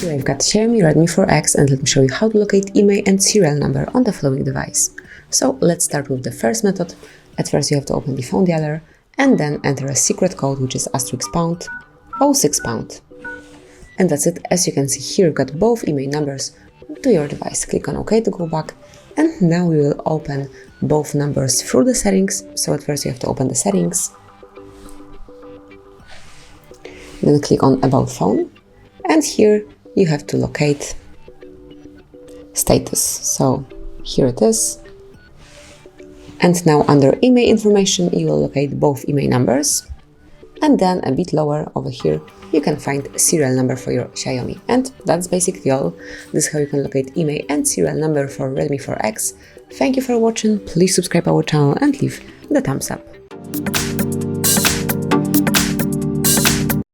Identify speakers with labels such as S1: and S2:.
S1: Here I've got Xiaomi Redmi 4X, and let me show you how to locate IMEI and serial number on the following device. So let's start with the first method. At first you have to open the phone dialer and then enter a secret code, which is *pound 06 pound. And that's it. As you can see here, you've got both IMEI numbers to your device. Click on OK to go back, and now we will open both numbers through the settings. So at first you have to open the settings, then click on About Phone, and here you have to locate status. So here it is. And now under IMEI information, you will locate both IMEI numbers. And then a bit lower over here, you can find serial number for your Xiaomi. And that's basically all. This is how you can locate IMEI and serial number for Redmi 4X. Thank you for watching. Please subscribe our channel and leave the thumbs up.